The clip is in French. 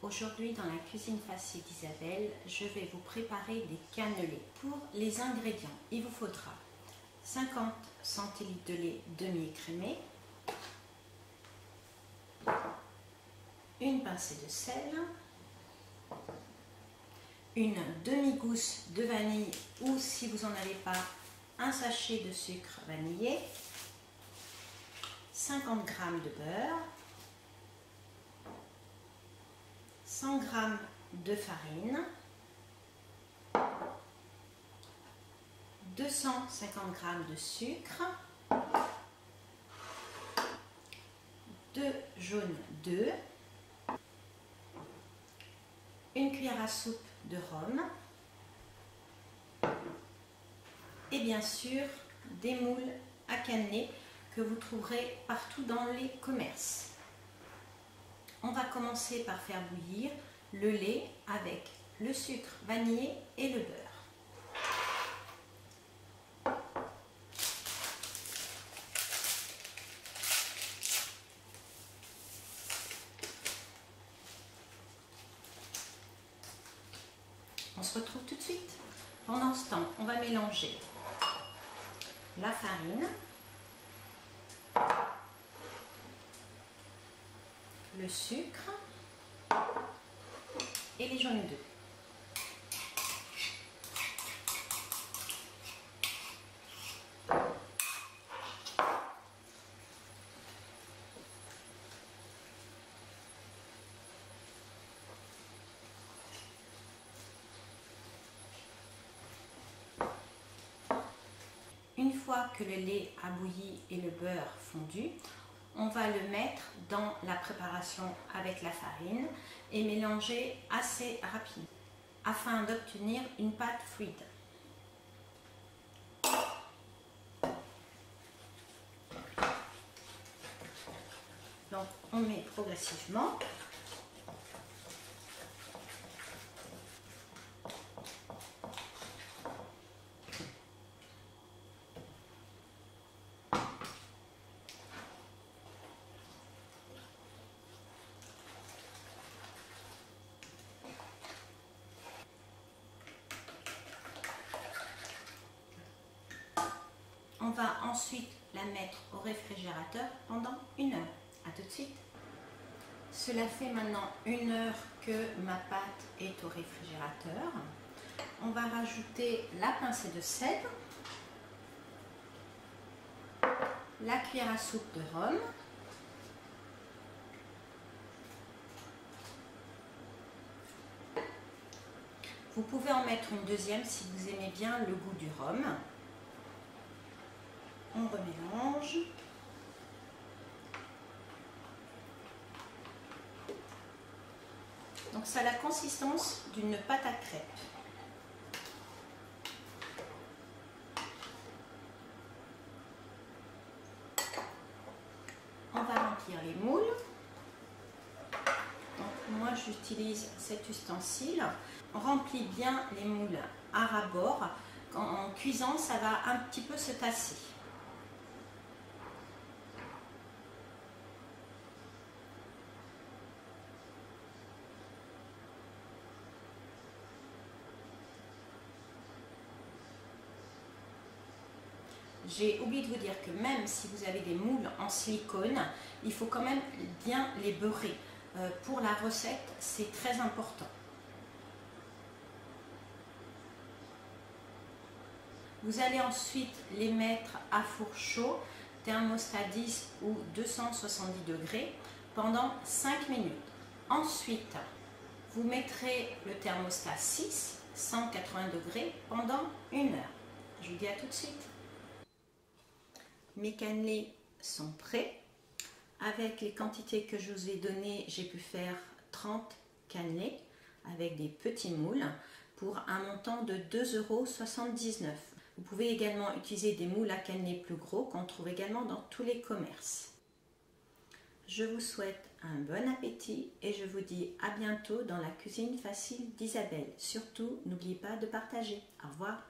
Aujourd'hui dans la cuisine facile d'Isabelle, je vais vous préparer des cannelés. Pour les ingrédients, il vous faudra 50 centilitres de lait demi-écrémé, une pincée de sel, une demi-gousse de vanille ou si vous n'en avez pas, un sachet de sucre vanillé, 50 g de beurre, 100 g de farine, 250 g de sucre, 2 jaunes d'œufs, une cuillère à soupe de rhum et bien sûr des moules à cannelés que vous trouverez partout dans les commerces. On va commencer par faire bouillir le lait avec le sucre vanillé et le beurre. On se retrouve tout de suite. Pendant ce temps, on va mélanger la farine, le sucre et les jaunes d'œufs. Une fois que le lait a bouilli et le beurre fondu, on va le mettre dans la préparation avec la farine et mélanger assez rapidement afin d'obtenir une pâte fluide. Donc on met progressivement. On va ensuite la mettre au réfrigérateur pendant 1 heure. A tout de suite. Cela fait maintenant 1 heure que ma pâte est au réfrigérateur. On va rajouter la pincée de sel, la cuillère à soupe de rhum, vous pouvez en mettre une deuxième si vous aimez bien le goût du rhum. On remélange. Donc ça a la consistance d'une pâte à crêpes. On va remplir les moules. Donc moi j'utilise cet ustensile. On remplit bien les moules à ras-bord. En cuisant, ça va un petit peu se tasser. J'ai oublié de vous dire que même si vous avez des moules en silicone, il faut quand même bien les beurrer. Pour la recette, c'est très important. Vous allez ensuite les mettre à four chaud, thermostat 10 ou 270 degrés pendant 5 minutes. Ensuite, vous mettrez le thermostat 6, 180 degrés pendant 1 heure. Je vous dis à tout de suite. Mes cannelés sont prêts. Avec les quantités que je vous ai données, j'ai pu faire 30 cannelés avec des petits moules pour un montant de 2,79 €. Vous pouvez également utiliser des moules à cannelés plus gros qu'on trouve également dans tous les commerces. Je vous souhaite un bon appétit et je vous dis à bientôt dans la cuisine facile d'Isabelle. Surtout, n'oubliez pas de partager. Au revoir.